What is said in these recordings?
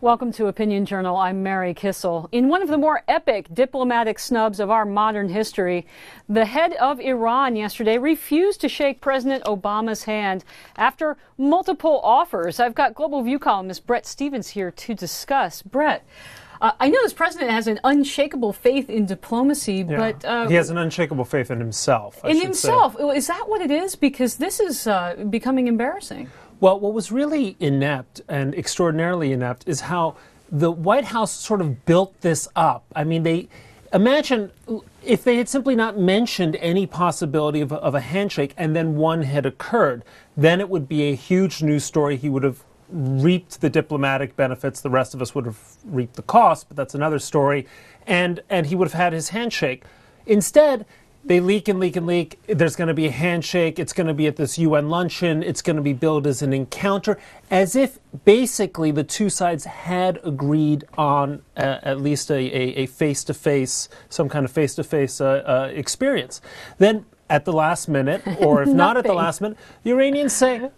Welcome to Opinion Journal. I'm Mary Kissel. In one of the more epic diplomatic snubs of our modern history, the head of Iran yesterday refused to shake President Obama's hand after multiple offers. I've got Global View columnist Bret Stephens here to discuss. Bret, I know this president has an unshakable faith in diplomacy, but... he has an unshakable faith in himself, I should say. Is that what it is? Because this is becoming embarrassing. Well, what was really inept and extraordinarily inept is how the White House sort of built this up. I mean, imagine if they had simply not mentioned any possibility of a handshake and then one had occurred, then it would be a huge news story. He would have reaped the diplomatic benefits. The rest of us would have reaped the cost, but that's another story. And he would have had his handshake. Instead, they leak and leak and leak. There's going to be a handshake. It's going to be at this UN luncheon. It's going to be billed as an encounter, as if basically the two sides had agreed on at least a face-to-face, some kind of face-to-face experience. Then at the last minute, or if not at the last minute, the Iranians say,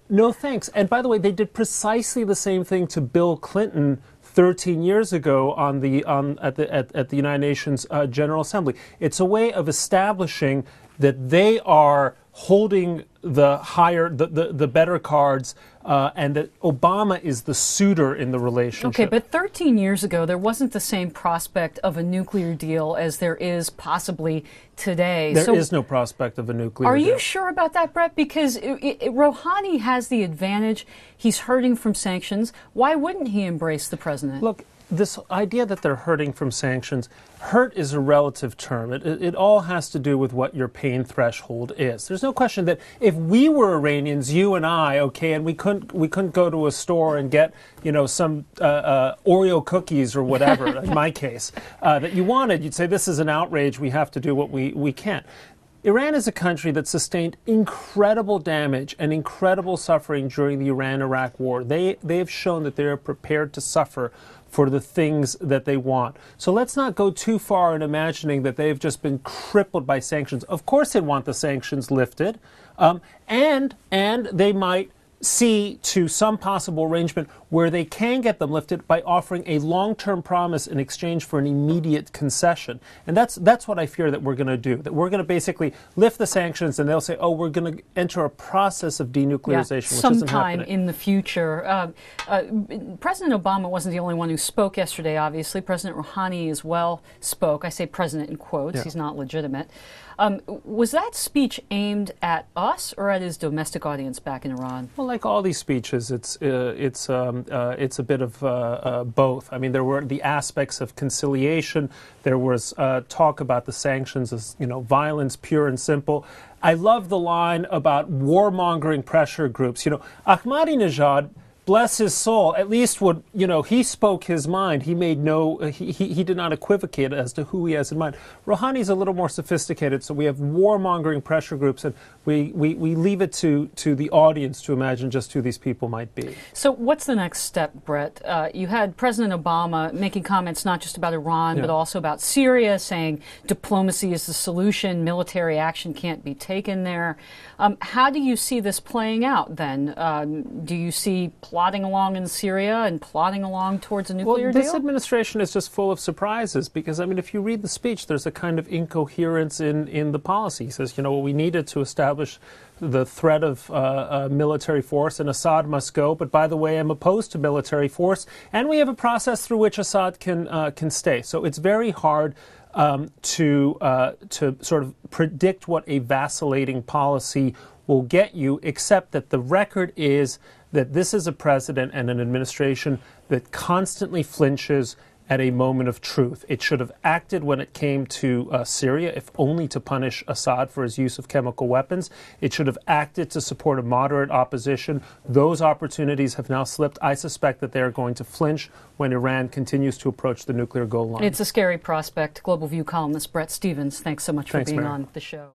no thanks. And by the way, they did precisely the same thing to Bill Clinton 13 years ago at the United Nations General Assembly. It's a way of establishing that they are holding the better cards, and that Obama is the suitor in the relationship. Okay, but 13 years ago, there wasn't the same prospect of a nuclear deal as there is possibly today. There is no prospect of a nuclear deal. Are you sure about that, Bret? Because Rouhani has the advantage. He's hurting from sanctions. Why wouldn't he embrace the president? Look, this idea that they're hurting from sanctions, hurt is a relative term. It all has to do with what your pain threshold is. There's no question that if we were Iranians, you and I, okay, and we couldn't go to a store and get, some Oreo cookies or whatever, in my case, that you wanted, you'd say, this is an outrage, we have to do what we can. Iran is a country that sustained incredible damage and incredible suffering during the Iran-Iraq war. They have shown that they are prepared to suffer for the things that they want. So let's not go too far in imagining that they've just been crippled by sanctions. Of course they want the sanctions lifted, and they might see to some possible arrangement where they can get them lifted by offering a long-term promise in exchange for an immediate concession. And that's what I fear that we're going to do, that we're going to basically lift the sanctions and they'll say, oh, we're going to enter a process of denuclearization, which isn't happening. Sometime in the future. President Obama wasn't the only one who spoke yesterday, obviously. President Rouhani as well spoke. I say president in quotes. Yeah. He's not legitimate. Was that speech aimed at us or at his domestic audience back in Iran? Well, like all these speeches, it's a bit of both. I mean, there were the aspects of conciliation. There was talk about the sanctions as violence, pure and simple. I love the line about warmongering pressure groups. Ahmadinejad, bless his soul, at least he spoke his mind. He made he did not equivocate as to who he has in mind. Rouhani's a little more sophisticated, so we have warmongering pressure groups, and we leave it to the audience to imagine just who these people might be. So what's the next step, Bret? You had President Obama making comments not just about Iran, but also about Syria, saying diplomacy is the solution, military action can't be taken there. How do you see this playing out then? Do you see plodding along in Syria and plodding along towards a nuclear deal? This administration is just full of surprises because, I mean, if you read the speech, there's a kind of incoherence in the policy. He says, we needed to establish the threat of military force and Assad must go. But by the way, I'm opposed to military force. And we have a process through which Assad can stay. So it's very hard to sort of predict what a vacillating policy will get you, except that the record is that this is a president and an administration that constantly flinches at a moment of truth. It should have acted when it came to Syria, if only to punish Assad for his use of chemical weapons. It should have acted to support a moderate opposition. Those opportunities have now slipped. I suspect that they are going to flinch when Iran continues to approach the nuclear goal line. It's a scary prospect. Global View columnist Bret Stephens, thanks so much for being on the show.